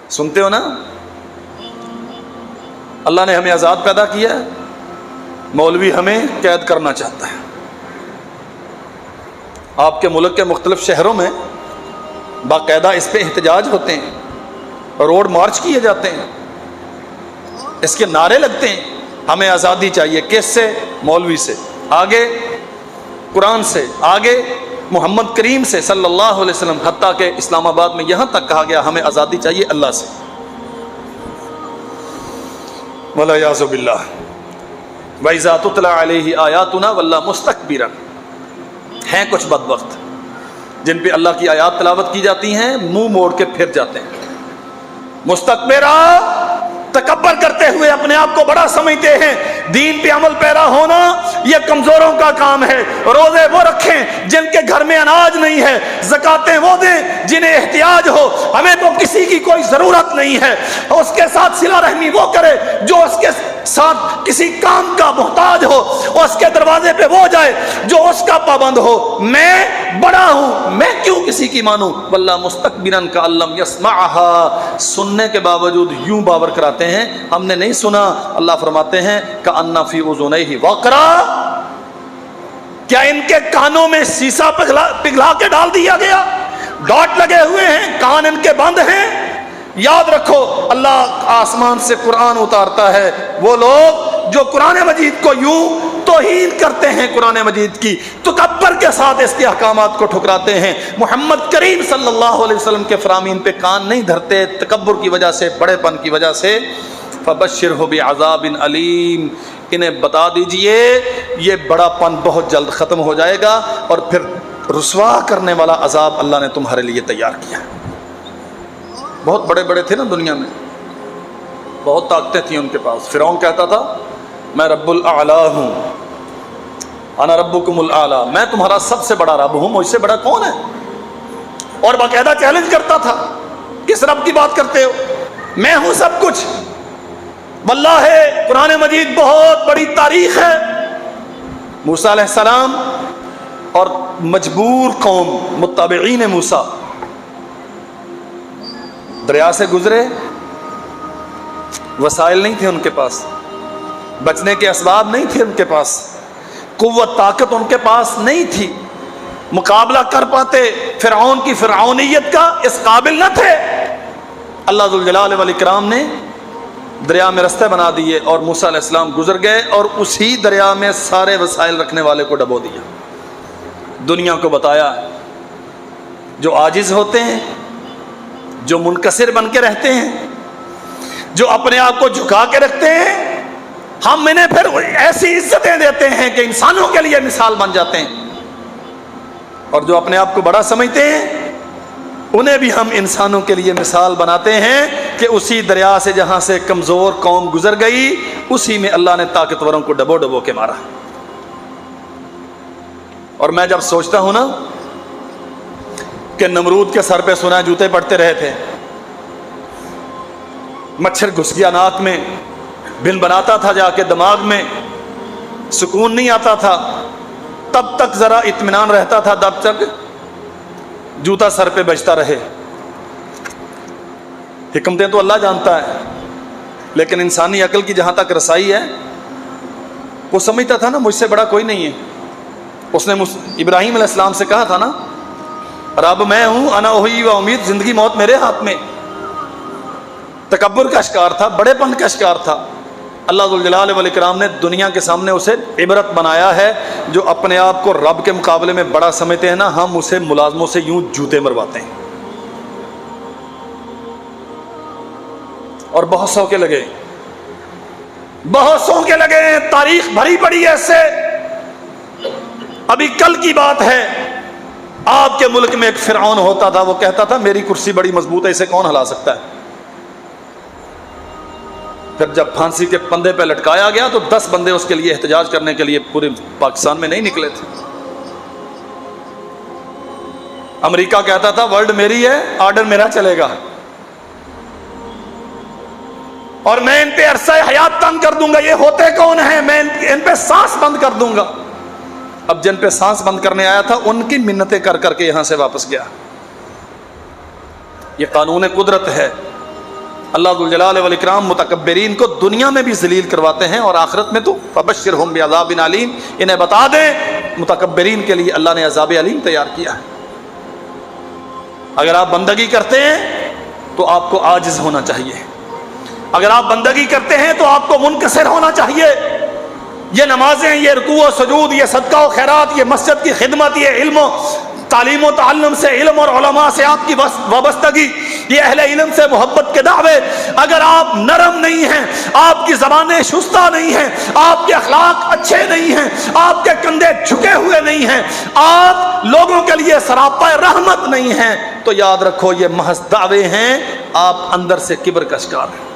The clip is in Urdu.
سنتے ہو نا؟ اللہ نے ہمیں آزاد پیدا کیا ہے، مولوی ہمیں قید کرنا چاہتا ہے۔ آپ کے ملک کے مختلف شہروں میں باقاعدہ اس پہ احتجاج ہوتے ہیں، روڈ مارچ کیے جاتے ہیں، اس کے نعرے لگتے ہیں، ہمیں آزادی چاہیے۔ کس سے؟ مولوی سے، آگے قرآن سے، آگے محمد کریم سے صلی اللہ علیہ وسلم، حتیٰ کہ اسلام آباد میں یہاں تک کہا گیا ہمیں آزادی چاہیے اللہ سے۔ وَالْعِيَاذُ بِاللَّهِ وَإِذَا تُتْلَى عَلَيْهِ آيَاتُنَا وَلَّى مُسْتَكْبِرًا۔ ہیں کچھ بدبخت جن پہ اللہ کی آیات تلاوت کی جاتی ہیں، منہ موڑ کے پھر جاتے ہیں، مستکبرا، تکبر کرتے ہوئے اپنے آپ کو بڑا سمجھتے ہیں۔ دین پہ عمل پیرا ہونا یہ کمزوروں کا کام ہے۔ روزے وہ رکھیں جن کے گھر میں اناج نہیں ہے، زکاتیں وہ دیں جنہیں احتیاج ہو۔ ہمیں تو کسی کی کوئی ضرورت نہیں ہے، اس کے ساتھ صلہ رحمی وہ کرے جو اس کے ساتھ کسی کام کا محتاج ہو، اس کے دروازے پہ وہ جائے جو اس کا پابند ہو۔ میں بڑا ہوں، میں کیوں کسی کی مانوں؟ واللہ مستکبرن کأن لم یسمعھا، سننے کے باوجود یوں باور کراتے ہیں ہم نے نہیں سنا۔ اللہ فرماتے ہیں کأن فی اذنیہ وقرا، کیا ان کے کانوں میں سیسا پگھلا کے ڈال دیا گیا؟ ڈاٹ لگے ہوئے ہیں، کان ان کے بند ہیں۔ یاد رکھو اللہ آسمان سے قرآن اتارتا ہے، وہ لوگ جو قرآن مجید کو یوں توہین کرتے ہیں، قرآن مجید کی تکبر کے ساتھ اس کے احکامات کو ٹھکراتے ہیں، محمد کریم صلی اللہ علیہ وسلم کے فرامین پہ کان نہیں دھرتے تکبر کی وجہ سے، بڑے پن کی وجہ سے، فبشرہ بعذاب علیم، انہیں بتا دیجئے یہ بڑا پن بہت جلد ختم ہو جائے گا اور پھر رسوا کرنے والا عذاب اللہ نے تمہارے لیے تیار کیا۔ بہت بڑے بڑے تھے نا دنیا میں، بہت طاقتیں تھیں ان کے پاس۔ فرعون کہتا تھا میں رب الاعلیٰ ہوں، انا ربکم الاعلیٰ، میں تمہارا سب سے بڑا رب ہوں، مجھ سے بڑا کون ہے؟ اور باقاعدہ چیلنج کرتا تھا، کس رب کی بات کرتے ہو؟ میں ہوں سب کچھ۔ واللہ قرآن مجید بہت بڑی تاریخ ہے۔ موسیٰ علیہ السلام اور مجبور قوم متابعین موسیٰ دریا سے گزرے، وسائل نہیں تھے ان کے پاس، بچنے کے اسباب نہیں تھے ان کے پاس، قوت طاقت ان کے پاس نہیں تھی، مقابلہ کر پاتے فرعون کی فرعونیت کا اس قابل نہ تھے۔ اللہ ذوالجلال والاکرام نے دریا میں رستے بنا دیے اور موسیٰ علیہ السلام گزر گئے اور اسی دریا میں سارے وسائل رکھنے والے کو ڈبو دیا۔ دنیا کو بتایا جو عاجز ہوتے ہیں، جو منکسر بن کے رہتے ہیں، جو اپنے آپ کو جھکا کے رکھتے ہیں، ہم انہیں پھر ایسی عزتیں دیتے ہیں کہ انسانوں کے لیے مثال بن جاتے ہیں، اور جو اپنے آپ کو بڑا سمجھتے ہیں انہیں بھی ہم انسانوں کے لیے مثال بناتے ہیں کہ اسی دریا سے جہاں سے کمزور قوم گزر گئی اسی میں اللہ نے طاقتوروں کو ڈبو ڈبو کے مارا۔ اور میں جب سوچتا ہوں نا کہ نمرود کے سر پہ سونا جوتے پڑتے رہے تھے، مچھر گھس گیا ناک میں، بن بناتا تھا جا کے دماغ میں، سکون نہیں آتا تھا، تب تک ذرا اطمینان رہتا تھا جب تک جوتا سر پہ بجتا رہے۔ حکمتیں تو اللہ جانتا ہے، لیکن انسانی عقل کی جہاں تک رسائی ہے، وہ سمجھتا تھا نا مجھ سے بڑا کوئی نہیں ہے۔ اس نے ابراہیم علیہ السلام سے کہا تھا نا رب میں ہوں، انا احیی و امید، زندگی موت میرے ہاتھ میں۔ تکبر کا شکار تھا، بڑے پن کا شکار تھا۔ اللہ ذوالجلال والاکرام نے دنیا کے سامنے اسے عبرت بنایا ہے۔ جو اپنے آپ کو رب کے مقابلے میں بڑا سمجھتے ہیں نا، ہم اسے ملازموں سے یوں جوتے مرواتے ہیں، اور بہت سو کے لگے، بہت سو کے لگے، تاریخ بھری پڑی ہے اس سے۔ ابھی کل کی بات ہے، آپ کے ملک میں ایک فرعون ہوتا تھا، وہ کہتا تھا میری کرسی بڑی مضبوط ہے، اسے کون ہلا سکتا ہے۔ پھر جب پھانسی کے پندے پہ لٹکایا گیا تو 10 بندے اس کے لیے احتجاج کرنے کے لیے پورے پاکستان میں نہیں نکلے تھے۔ امریکہ کہتا تھا ورلڈ میری ہے، آرڈر میرا چلے گا، اور میں ان پہ عرصہ حیات تنگ کر دوں گا۔ یہ ہوتے کون ہیں؟ میں ان پہ سانس بند کر دوں گا۔ اب جن پہ سانس بند کرنے آیا تھا ان کی منتیں کر کر کے یہاں سے واپس گیا۔ یہ قانون قدرت ہے۔ اللہ ذو الجلال والاکرام متکبرین کو دنیا میں بھی ذلیل کرواتے ہیں اور آخرت میں تو فبشرہم بعذاب علیم، انہیں بتا دیں متکبرین کے لیے اللہ نے عذاب علیم تیار کیا ہے۔ اگر آپ بندگی کرتے ہیں تو آپ کو عاجز ہونا چاہیے، اگر آپ بندگی کرتے ہیں تو آپ کو منکسر ہونا چاہیے۔ یہ نمازیں، یہ رکوع و سجود، یہ صدقہ و خیرات، یہ مسجد کی خدمت، یہ علم و تعلیم و تعلم سے، علم اور علماء سے آپ کی وابستگی، یہ اہل علم سے محبت کے دعوے، اگر آپ نرم نہیں ہیں، آپ کی زبانیں شستہ نہیں ہیں، آپ کے اخلاق اچھے نہیں ہیں، آپ کے کندھے جھکے ہوئے نہیں ہیں، آپ لوگوں کے لیے سراپا رحمت نہیں ہیں، تو یاد رکھو یہ محض دعوے ہیں، آپ اندر سے کبر کا شکار ہیں۔